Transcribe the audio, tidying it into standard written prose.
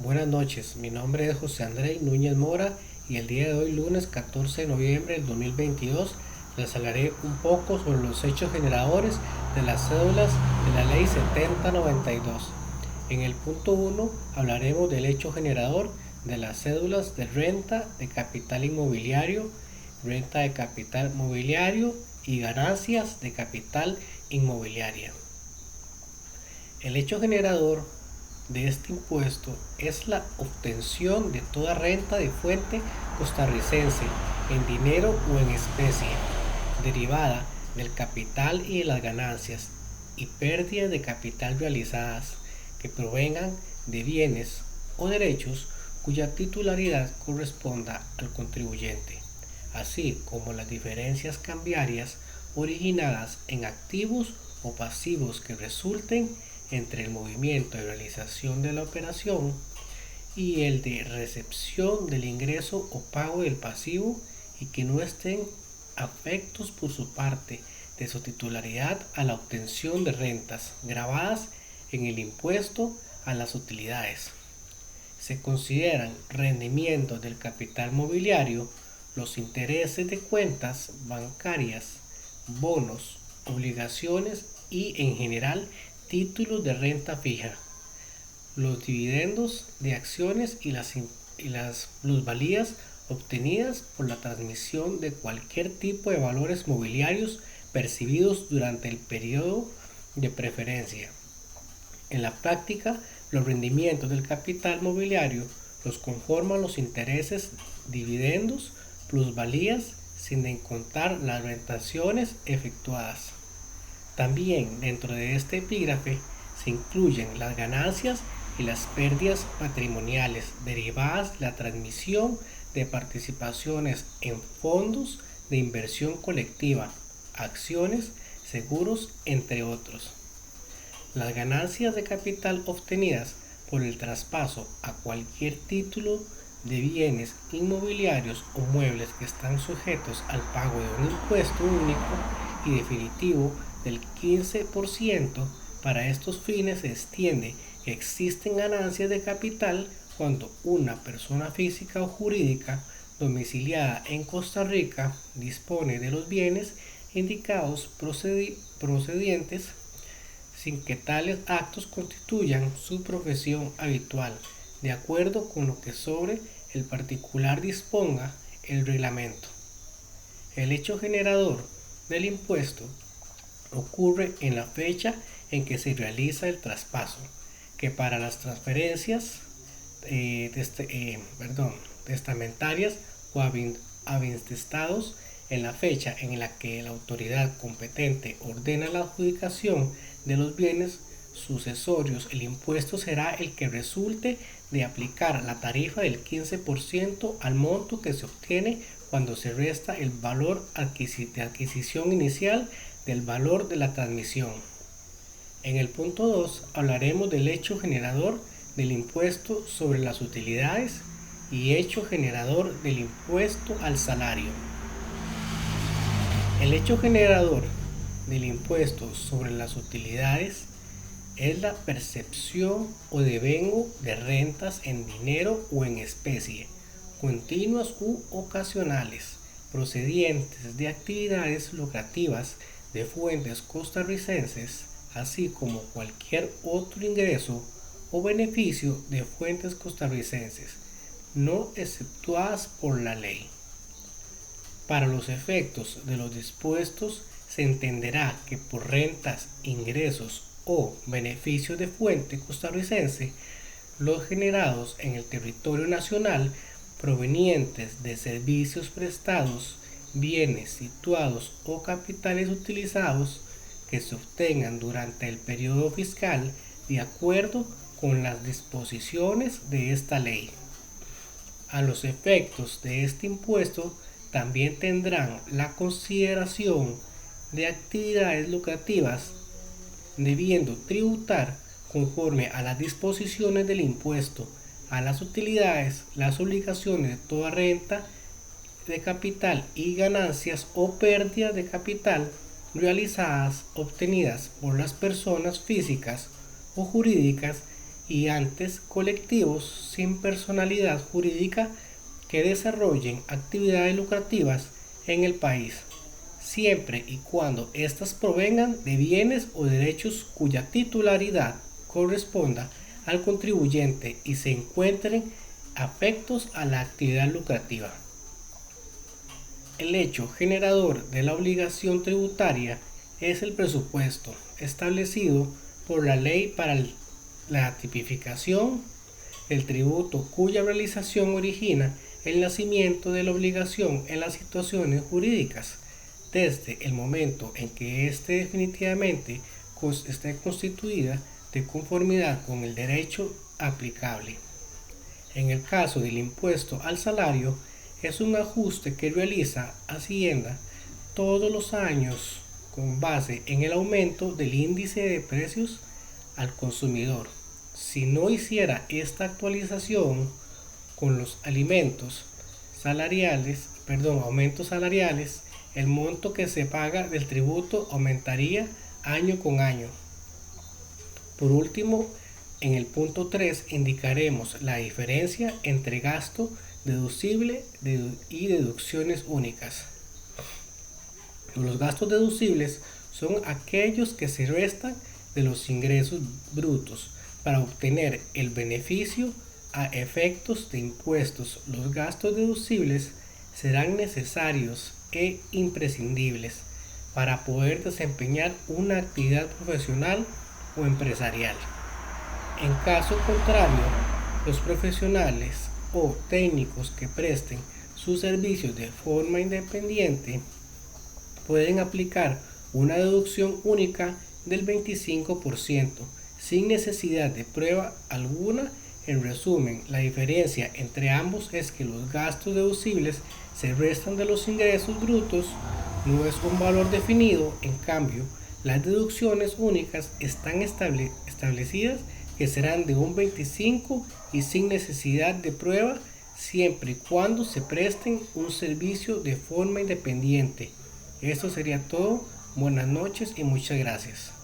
Buenas noches, mi nombre es José Andrés Núñez Mora y el día de hoy, lunes 14 de noviembre del 2022, les hablaré un poco sobre los hechos generadores de las cédulas de la Ley 7092. En el punto 1 hablaremos del hecho generador de las cédulas de renta de capital inmobiliario, renta de capital mobiliario y ganancias de capital inmobiliaria. El hecho generador de este impuesto es la obtención de toda renta de fuente costarricense en dinero o en especie, derivada del capital y de las ganancias y pérdidas de capital realizadas que provengan de bienes o derechos cuya titularidad corresponda al contribuyente, así como las diferencias cambiarias originadas en activos o pasivos que resulten entre el movimiento de realización de la operación y el de recepción del ingreso o pago del pasivo y que no estén afectos por su parte de su titularidad a la obtención de rentas gravadas en el impuesto a las utilidades. Se consideran rendimientos del capital mobiliario los intereses de cuentas bancarias, bonos, obligaciones y en general títulos de renta fija, los dividendos de acciones y las plusvalías obtenidas por la transmisión de cualquier tipo de valores mobiliarios percibidos durante el periodo de preferencia. En la práctica, los rendimientos del capital mobiliario los conforman los intereses, dividendos, plusvalías, sin contar las rentaciones efectuadas. También dentro de este epígrafe se incluyen las ganancias y las pérdidas patrimoniales derivadas de la transmisión de participaciones en fondos de inversión colectiva, acciones, seguros, entre otros. Las ganancias de capital obtenidas por el traspaso a cualquier título de bienes inmobiliarios o muebles que están sujetos al pago de un impuesto único y definitivo del 15%, para estos fines se extiende que existen ganancias de capital cuando una persona física o jurídica domiciliada en Costa Rica dispone de los bienes indicados procedientes sin que tales actos constituyan su profesión habitual, de acuerdo con lo que sobre el particular disponga el reglamento. El hecho generador del impuesto ocurre en la fecha en que se realiza el traspaso, que para las transferencias testamentarias o avintestados en la fecha en la que la autoridad competente ordena la adjudicación de los bienes sucesorios, el impuesto será el que resulte de aplicar la tarifa del 15% al monto que se obtiene cuando se resta el valor de adquisición inicial del valor de la transmisión. En el punto 2 hablaremos del hecho generador del impuesto sobre las utilidades y hecho generador del impuesto al salario. El hecho generador del impuesto sobre las utilidades es la percepción o devengo de rentas en dinero o en especie, continuas u ocasionales, procedientes de actividades lucrativas de fuentes costarricenses, así como cualquier otro ingreso o beneficio de fuentes costarricenses, no exceptuadas por la ley. Para los efectos de los dispuestos, se entenderá que por rentas, ingresos o beneficios de fuente costarricense, los generados en el territorio nacional provenientes de servicios prestados, bienes situados o capitales utilizados que se obtengan durante el periodo fiscal de acuerdo con las disposiciones de esta ley. A los efectos de este impuesto también tendrán la consideración de actividades lucrativas, debiendo tributar conforme a las disposiciones del impuesto a las utilidades, las obligaciones de toda renta de capital y ganancias o pérdidas de capital realizadas obtenidas por las personas físicas o jurídicas y entes colectivos sin personalidad jurídica que desarrollen actividades lucrativas en el país, siempre y cuando éstas provengan de bienes o derechos cuya titularidad corresponda al contribuyente y se encuentren afectos a la actividad lucrativa. El hecho generador de la obligación tributaria es el presupuesto establecido por la ley para la tipificación del tributo cuya realización origina el nacimiento de la obligación en las situaciones jurídicas, desde el momento en que éste definitivamente esté constituida de conformidad con el derecho aplicable. En el caso del impuesto al salario, es un ajuste que realiza Hacienda todos los años con base en el aumento del índice de precios al consumidor. Si no hiciera esta actualización con los aumentos salariales, el monto que se paga del tributo aumentaría año con año. Por último, en el punto 3 indicaremos la diferencia entre gasto deducible y deducciones únicas. Los gastos deducibles son aquellos que se restan de los ingresos brutos para obtener el beneficio a efectos de impuestos. Los gastos deducibles serán necesarios e imprescindibles para poder desempeñar una actividad profesional o empresarial. En caso contrario, los profesionales o técnicos que presten sus servicios de forma independiente pueden aplicar una deducción única del 25% sin necesidad de prueba alguna. En resumen, la diferencia entre ambos es que los gastos deducibles se restan de los ingresos brutos, no es un valor definido. En cambio, las deducciones únicas están establecidas que serán de un 25% y sin necesidad de prueba, siempre y cuando se presten un servicio de forma independiente. Esto sería todo. Buenas noches y muchas gracias.